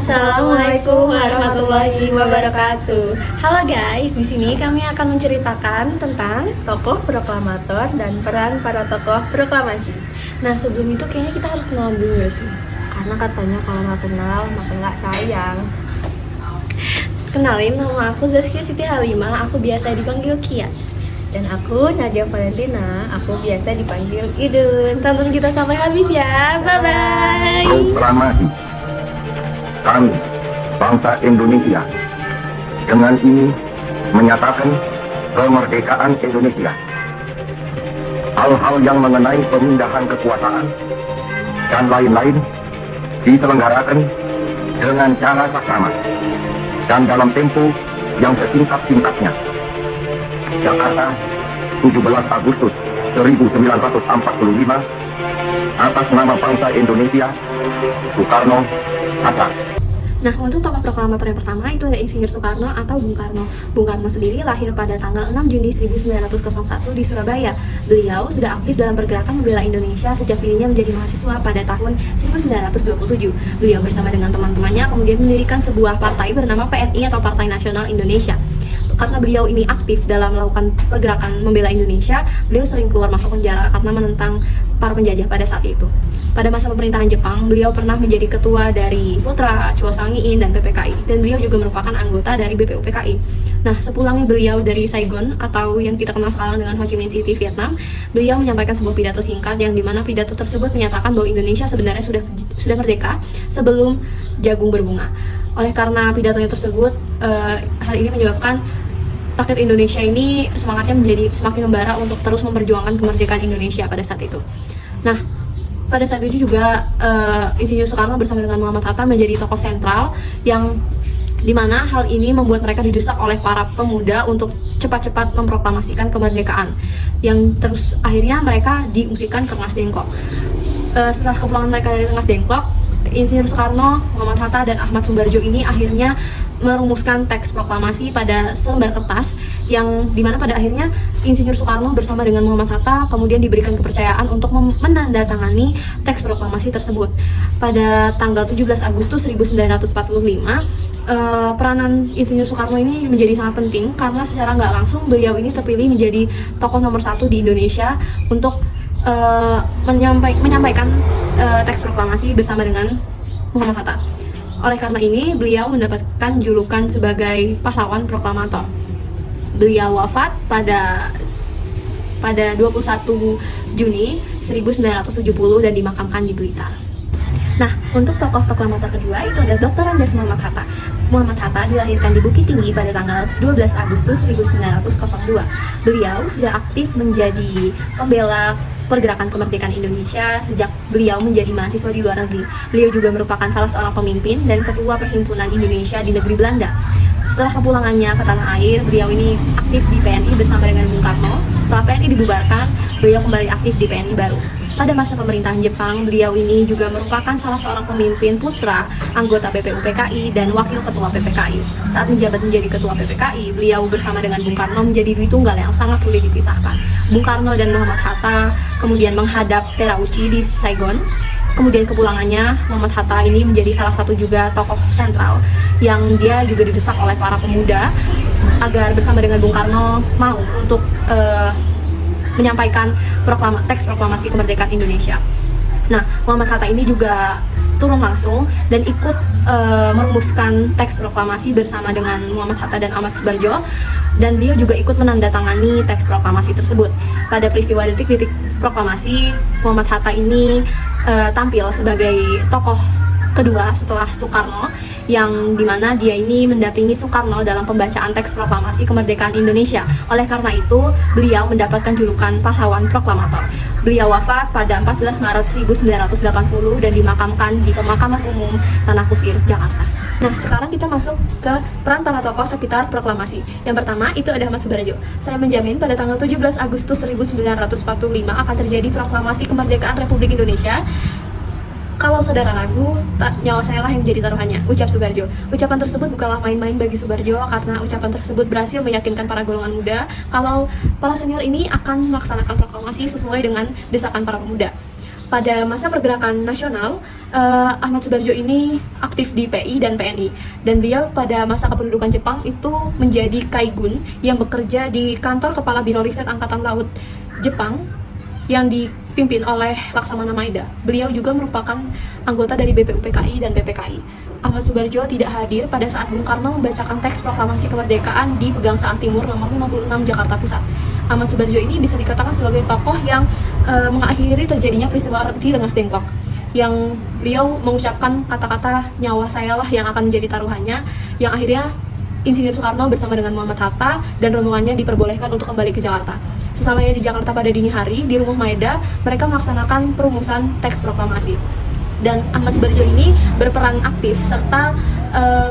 Assalamualaikum warahmatullahi wabarakatuh. Halo guys, di sini kami akan menceritakan tentang tokoh proklamator dan peran para tokoh proklamasi. Nah, sebelum itu kayaknya kita harus kenal dulu gak sih? Karena katanya kalau nggak kenal maka nggak sayang. Kenalin, nama aku Zaskia Siti Halimah, aku biasa dipanggil Kia. Dan aku Nadia Valentina, aku biasa dipanggil Idun. Tonton kita sampai habis ya, bye-bye. Proklamasi kami, bangsa Indonesia, dengan ini menyatakan kemerdekaan Indonesia. Hal-hal yang mengenai pemindahan kekuasaan dan lain-lain diselenggarakan dengan cara saksama dan dalam tempo yang sesingkat-singkatnya. Jakarta, 17 Agustus 1945, atas nama bangsa Indonesia, Soekarno, Hatta. Nah, untuk tokoh proklamator yang pertama itu ada Insinyur Soekarno atau Bung Karno. Bung Karno sendiri lahir pada tanggal 6 Juni 1901 di Surabaya. Beliau sudah aktif dalam pergerakan membela Indonesia sejak dirinya menjadi mahasiswa pada tahun 1927. Beliau bersama dengan teman-temannya kemudian mendirikan sebuah partai bernama PNI atau Partai Nasional Indonesia. Karena beliau ini aktif dalam melakukan pergerakan membela Indonesia, beliau sering keluar masuk penjara karena menentang para penjajah pada saat itu. Pada masa pemerintahan Jepang, beliau pernah menjadi ketua dari Putra, Chua Sang-in, dan PPKI. Dan beliau juga merupakan anggota dari BPUPKI. Nah, sepulangnya beliau dari Saigon, atau yang kita kenal sekarang dengan Ho Chi Minh City, Vietnam, beliau menyampaikan sebuah pidato singkat yang dimana pidato tersebut menyatakan bahwa Indonesia sebenarnya sudah merdeka sebelum jagung berbunga. Oleh karena pidatonya tersebut, hal ini menyebabkan rakyat Indonesia ini semangatnya menjadi semakin membara untuk terus memperjuangkan kemerdekaan Indonesia pada saat itu. Nah, pada saat itu juga Insinyur Soekarno bersama dengan Muhammad Hatta menjadi tokoh sentral yang dimana hal ini membuat mereka didesak oleh para pemuda untuk cepat-cepat memproklamasikan kemerdekaan, yang terus akhirnya mereka diungsikan ke Rengas Dengklok. Setelah kepulangan mereka dari Rengas Dengklok, Insinyur Soekarno, Muhammad Hatta, dan Ahmad Subarjo ini akhirnya merumuskan teks proklamasi pada selembar kertas yang dimana pada akhirnya Insinyur Soekarno bersama dengan Muhammad Hatta kemudian diberikan kepercayaan untuk menandatangani teks proklamasi tersebut. Pada tanggal 17 Agustus 1945, peranan Insinyur Soekarno ini menjadi sangat penting karena secara nggak langsung beliau ini terpilih menjadi tokoh nomor 1 di Indonesia untuk menyampaikan teks proklamasi bersama dengan Muhammad Hatta. Oleh karena ini, beliau mendapatkan julukan sebagai pahlawan proklamator. Beliau wafat pada 21 Juni 1970 dan dimakamkan di Blitar. Nah, untuk tokoh proklamator kedua itu ada Dr. Andes Muhammad Hatta. Muhammad Hatta dilahirkan di Bukit Tinggi pada tanggal 12 Agustus 1902. Beliau sudah aktif menjadi pembela pergerakan kemerdekaan Indonesia sejak beliau menjadi mahasiswa di luar negeri. Beliau juga merupakan salah seorang pemimpin dan ketua Perhimpunan Indonesia di negeri Belanda. Setelah kepulangannya ke tanah air, beliau ini aktif di PNI bersama dengan Bung Karno. Setelah PNI dibubarkan, beliau kembali aktif di PNI baru. Pada masa pemerintahan Jepang, beliau ini juga merupakan salah seorang pemimpin putra, anggota BPUPKI, dan wakil ketua PPKI. Saat menjabat menjadi ketua PPKI, beliau bersama dengan Bung Karno menjadi dui tunggal yang sangat sulit dipisahkan. Bung Karno dan Muhammad Hatta kemudian menghadap Terauchi di Saigon. Kemudian kepulangannya, Muhammad Hatta ini menjadi salah satu juga tokoh sentral yang dia juga didesak oleh para pemuda agar bersama dengan Bung Karno mau untuk menyampaikan teks proklamasi kemerdekaan Indonesia. Nah, Muhammad Hatta ini juga turun langsung dan ikut merumuskan teks proklamasi bersama dengan Muhammad Hatta dan Ahmad Subarjo, dan dia juga ikut menandatangani teks proklamasi tersebut. Pada peristiwa detik-detik proklamasi, Muhammad Hatta ini tampil sebagai tokoh kedua setelah Soekarno, yang dimana dia ini mendampingi Soekarno dalam pembacaan teks proklamasi kemerdekaan Indonesia. Oleh karena itu, beliau mendapatkan julukan pahlawan proklamator. Beliau wafat pada 14 Maret 1980 dan dimakamkan di Pemakaman Umum Tanah Kusir, Jakarta. Nah, sekarang kita masuk ke peran para tokoh sekitar proklamasi. Yang pertama itu ada Ahmad Subarjo. Saya menjamin pada tanggal 17 Agustus 1945 akan terjadi proklamasi kemerdekaan Republik Indonesia. Kalau saudara ragu, nyawa saya lah yang menjadi taruhannya, ucap Subarjo. Ucapan tersebut bukanlah main-main bagi Subarjo, karena ucapan tersebut berhasil meyakinkan para golongan muda kalau para senior ini akan melaksanakan proklamasi sesuai dengan desakan para pemuda. pada masa pergerakan nasional, Ahmad Subarjo ini aktif di PI dan PNI. Dan beliau pada masa kependudukan Jepang itu menjadi Kaigun yang bekerja di kantor Kepala Biro Riset Angkatan Laut Jepang yang dipimpin oleh Laksamana Maeda. Beliau juga merupakan anggota dari BPUPKI dan PPKI. Ahmad Subarjo tidak hadir pada saat Bung Karno membacakan teks proklamasi kemerdekaan di Pegangsaan Timur nomor 56 Jakarta Pusat. Ahmad Subarjo ini bisa dikatakan sebagai tokoh yang mengakhiri terjadinya peristiwa di Rengas Dengklok, yang beliau mengucapkan kata-kata nyawa sayalah yang akan menjadi taruhannya, yang akhirnya Insinyur Soekarno bersama dengan Muhammad Hatta dan rombongannya diperbolehkan untuk kembali ke Jakarta. Sesamanya di Jakarta pada dini hari, di rumah Maeda, mereka melaksanakan perumusan teks proklamasi. Dan Ahmad Subarjo ini berperan aktif serta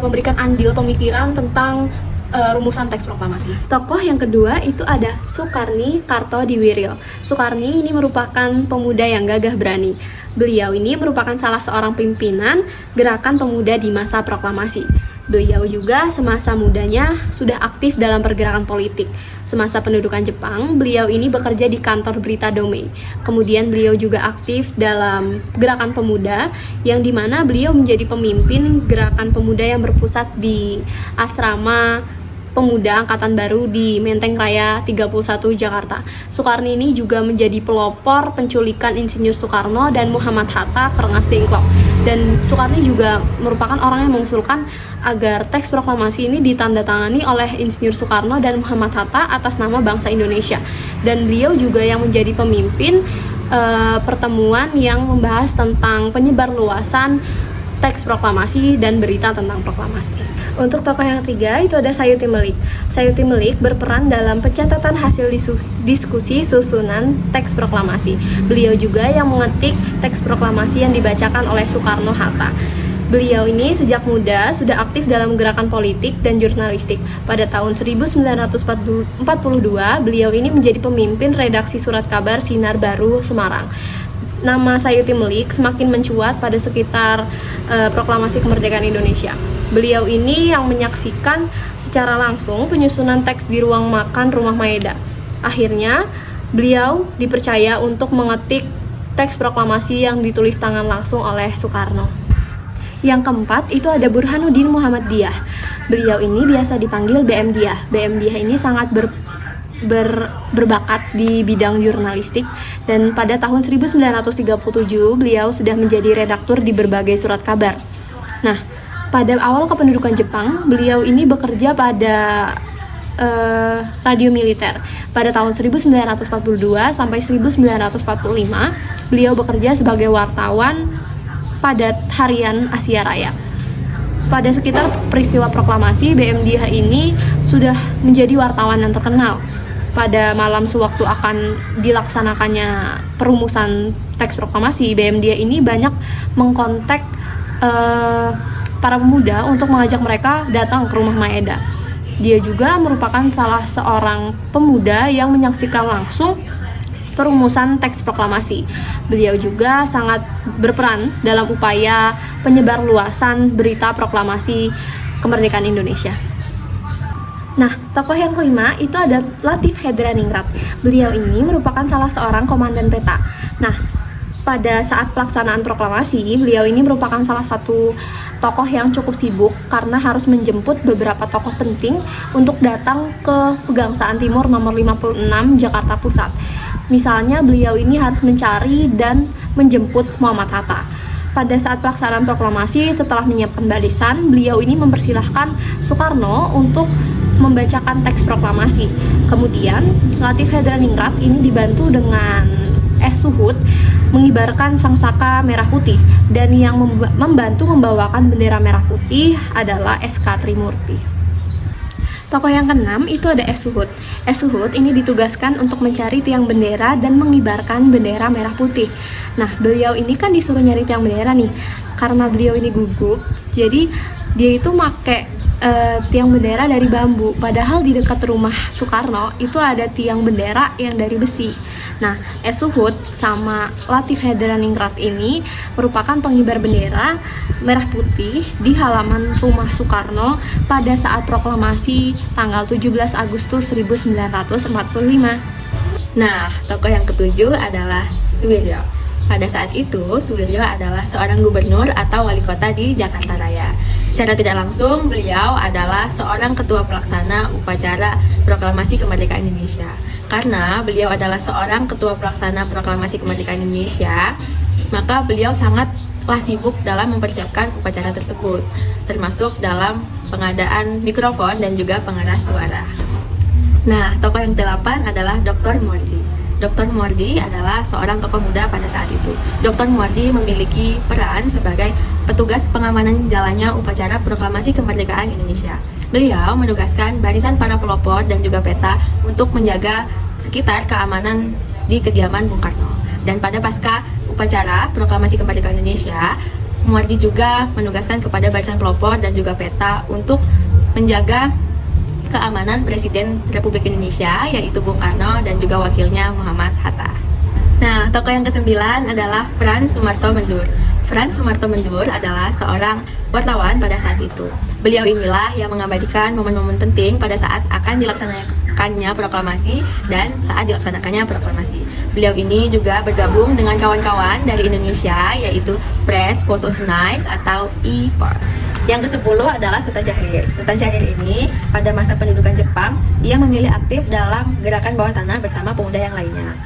memberikan andil pemikiran tentang rumusan teks proklamasi. Tokoh yang kedua itu ada Sukarni Kartodiwiryo. Sukarni ini merupakan pemuda yang gagah berani. Beliau ini merupakan salah seorang pimpinan gerakan pemuda di masa proklamasi. Beliau juga semasa mudanya sudah aktif dalam pergerakan politik. Semasa pendudukan Jepang, beliau ini bekerja di kantor berita Domei. Kemudian beliau juga aktif dalam gerakan pemuda, yang dimana beliau menjadi pemimpin gerakan pemuda yang berpusat di asrama Pemuda Angkatan Baru di Menteng Raya 31 Jakarta. Sukarni ini juga menjadi pelopor penculikan Insinyur Soekarno dan Muhammad Hatta ke Rengas Dengklok. Dan Sukarni juga merupakan orang yang mengusulkan agar teks proklamasi ini ditandatangani oleh Insinyur Soekarno dan Muhammad Hatta atas nama bangsa Indonesia. Dan beliau juga yang menjadi pemimpin pertemuan yang membahas tentang penyebar luasan teks proklamasi dan berita tentang proklamasi. Untuk tokoh yang ketiga itu ada Sayuti Melik. Sayuti Melik berperan dalam pencatatan hasil diskusi susunan teks proklamasi. Beliau juga yang mengetik teks proklamasi yang dibacakan oleh Soekarno-Hatta. Beliau ini sejak muda sudah aktif dalam gerakan politik dan jurnalistik. Pada tahun 1942, beliau ini menjadi pemimpin redaksi surat kabar Sinar Baru Semarang. Nama Sayuti Melik semakin mencuat pada sekitar proklamasi kemerdekaan Indonesia. Beliau ini yang menyaksikan secara langsung penyusunan teks di ruang makan rumah Maeda. Akhirnya, beliau dipercaya untuk mengetik teks proklamasi yang ditulis tangan langsung oleh Soekarno. Yang keempat itu ada Burhanuddin Muhammad Diyah. Beliau ini biasa dipanggil BM Diyah. BM Diyah ini sangat berbakat di bidang jurnalistik, dan pada tahun 1937 beliau sudah menjadi redaktur di berbagai surat kabar. Nah, pada awal kependudukan Jepang, beliau ini bekerja pada radio militer. Pada tahun 1942 sampai 1945, beliau bekerja sebagai wartawan pada harian Asia Raya. Pada sekitar peristiwa proklamasi, BM Diyah ini sudah menjadi wartawan yang terkenal. Pada malam sewaktu akan dilaksanakannya perumusan teks proklamasi, BM Diyah ini banyak mengkontak para pemuda untuk mengajak mereka datang ke rumah Maeda. Dia juga merupakan salah seorang pemuda yang menyaksikan langsung perumusan teks proklamasi. Beliau juga sangat berperan dalam upaya penyebar luasan berita proklamasi kemerdekaan Indonesia. Nah, tokoh yang kelima itu ada Latif Hedraningrat. Beliau ini merupakan salah seorang komandan peta. Nah, pada saat pelaksanaan proklamasi, beliau ini merupakan salah satu tokoh yang cukup sibuk karena harus menjemput beberapa tokoh penting untuk datang ke Pegangsaan Timur nomor 56 Jakarta Pusat. Misalnya, beliau ini harus mencari dan menjemput Muhammad Hatta. Pada saat pelaksanaan proklamasi, setelah menyiapkan barisan, beliau ini mempersilahkan Soekarno untuk membacakan teks proklamasi. Kemudian, Latif Hedraningrat ini dibantu dengan S. Suhut mengibarkan sangsaka merah putih, dan yang membantu membawakan bendera merah putih adalah S.K. Trimurti. Tokoh yang keenam itu ada S. Suhut. S. Suhut ini ditugaskan untuk mencari tiang bendera dan mengibarkan bendera merah putih. Nah, beliau ini kan disuruh nyari tiang bendera nih. Karena beliau ini gugup, jadi dia itu make tiang bendera dari bambu. Padahal di dekat rumah Soekarno itu ada tiang bendera yang dari besi. Nah, S. Suhut sama Latif Hedraningrat ini merupakan pengibar bendera merah putih di halaman rumah Soekarno pada saat proklamasi tanggal 17 Agustus 1945. Nah, tokoh yang ketujuh adalah Suwiryo. pada saat itu Suwiryo adalah seorang gubernur atau wali kota di Jakarta Raya. Secara tidak langsung, beliau adalah seorang ketua pelaksana upacara proklamasi kemerdekaan Indonesia. Karena beliau adalah seorang ketua pelaksana proklamasi kemerdekaan Indonesia, maka beliau sangatlah sibuk dalam mempersiapkan upacara tersebut, termasuk dalam pengadaan mikrofon dan juga pengeras suara. Nah, tokoh yang ke-8 adalah Dr. Moordi. Dr. Moordi adalah seorang tokoh muda pada saat itu. Dr. Moordi memiliki peran sebagai petugas pengamanan jalannya upacara proklamasi kemerdekaan Indonesia. Beliau menugaskan barisan para pelopor dan juga peta untuk menjaga sekitar keamanan di kediaman Bung Karno. Dan pada pasca upacara proklamasi kemerdekaan Indonesia, Moordi juga menugaskan kepada barisan pelopor dan juga peta untuk menjaga keamanan Presiden Republik Indonesia, yaitu Bung Karno dan juga wakilnya Muhammad Hatta. Nah, tokoh yang ke-9 adalah Frans Sumarto Mendur. Frans Sumarto Mendur adalah seorang wartawan pada saat itu. Beliau inilah yang mengabadikan momen-momen penting pada saat akan dilaksanakannya proklamasi dan saat dilaksanakannya proklamasi. Beliau ini juga bergabung dengan kawan-kawan dari Indonesia, yaitu Press Photos Nice atau IPOS. Yang ke-10 adalah Sultan Syahrir. Sultan Syahrir ini pada masa pendudukan Jepang, ia memilih aktif dalam gerakan bawah tanah bersama pemuda yang lainnya.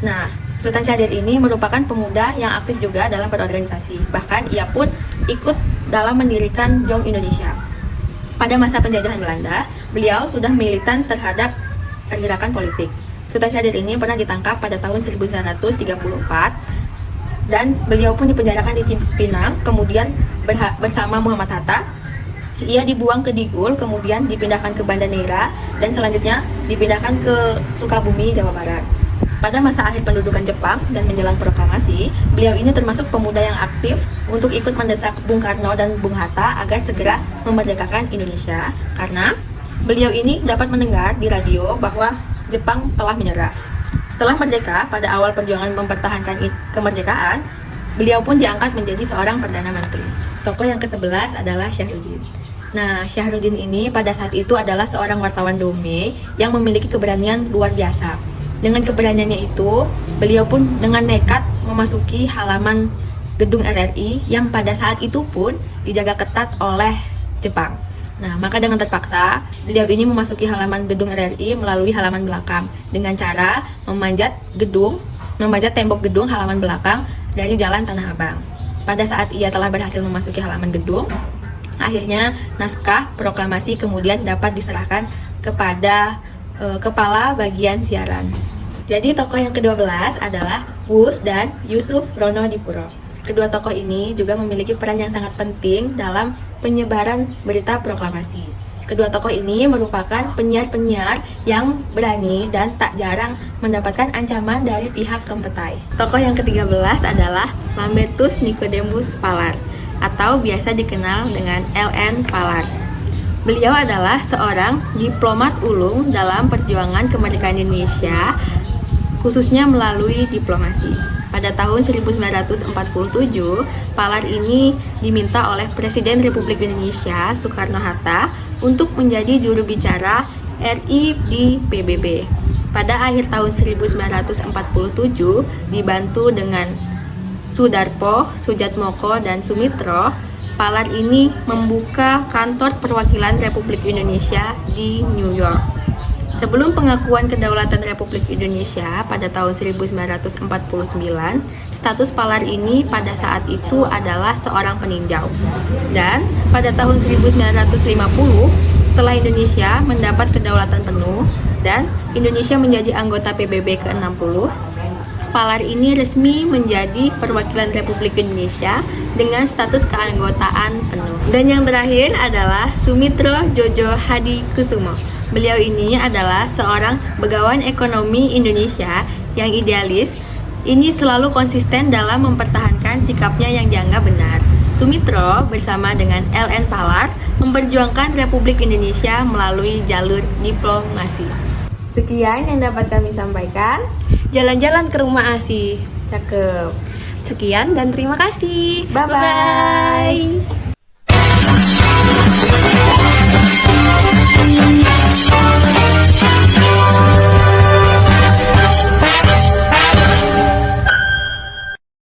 Nah, Sultan Syahrir ini merupakan pemuda yang aktif juga dalam berorganisasi. Bahkan ia pun ikut dalam mendirikan Jong Indonesia. Pada masa penjajahan Belanda, beliau sudah militan terhadap pergerakan politik. Sultan Syahrir ini pernah ditangkap pada tahun 1934 dan beliau pun dipenjarakan di Cipinang, kemudian bersama Muhammad Hatta. Ia dibuang ke Digul, kemudian dipindahkan ke Banda Neira, dan selanjutnya dipindahkan ke Sukabumi, Jawa Barat. Pada masa akhir pendudukan Jepang dan menjelang proklamasi, beliau ini termasuk pemuda yang aktif untuk ikut mendesak Bung Karno dan Bung Hatta agar segera memerdekakan Indonesia, karena beliau ini dapat mendengar di radio bahwa Jepang telah menyerah. Setelah merdeka, pada awal perjuangan mempertahankan kemerdekaan, beliau pun diangkat menjadi seorang Perdana Menteri. Tokoh yang ke-11 adalah Syahruddin. Nah, Syahruddin ini pada saat itu adalah seorang wartawan Dome yang memiliki keberanian luar biasa. Dengan keberaniannya itu, beliau pun dengan nekat memasuki halaman gedung RRI yang pada saat itu pun dijaga ketat oleh Jepang. Nah, maka dengan terpaksa, beliau ini memasuki halaman gedung RRI melalui halaman belakang dengan cara memanjat tembok gedung halaman belakang dari Jalan Tanah Abang. Pada saat ia telah berhasil memasuki halaman gedung, akhirnya naskah proklamasi kemudian dapat diserahkan kepada kepala bagian siaran. Jadi tokoh yang ke-12 adalah Wus dan Yusuf Ronodipuro. Kedua tokoh ini juga memiliki peran yang sangat penting dalam penyebaran berita proklamasi. Kedua tokoh ini merupakan penyiar-penyiar yang berani dan tak jarang mendapatkan ancaman dari pihak Kempetai. Tokoh yang ke-13 adalah Lambertus Nicodemus Pallard atau biasa dikenal dengan LN Pallard. Beliau adalah seorang diplomat ulung dalam perjuangan kemerdekaan Indonesia, khususnya melalui diplomasi. Pada tahun 1947, Pallard ini diminta oleh Presiden Republik Indonesia Soekarno-Hatta untuk menjadi juru bicara RI di PBB. Pada akhir tahun 1947, dibantu dengan Sudarpo, Sujatmoko, dan Sumitro, Pallard ini membuka kantor perwakilan Republik Indonesia di New York. Sebelum pengakuan kedaulatan Republik Indonesia pada tahun 1949, status Pallard ini pada saat itu adalah seorang peninjau. Dan pada tahun 1950, setelah Indonesia mendapat kedaulatan penuh dan Indonesia menjadi anggota PBB ke-60, Pallard ini resmi menjadi perwakilan Republik Indonesia dengan status keanggotaan penuh. Dan yang terakhir adalah Sumitro Jojo Hadikusumo. Beliau ini adalah seorang begawan ekonomi Indonesia yang idealis. Ini selalu konsisten dalam mempertahankan sikapnya yang dianggap benar. Sumitro bersama dengan LN Pallard memperjuangkan Republik Indonesia melalui jalur diplomasi. Sekian yang dapat kami sampaikan. Jalan-jalan ke rumah ASI. Cakep. Sekian dan terima kasih. Bye-bye. Bye-bye.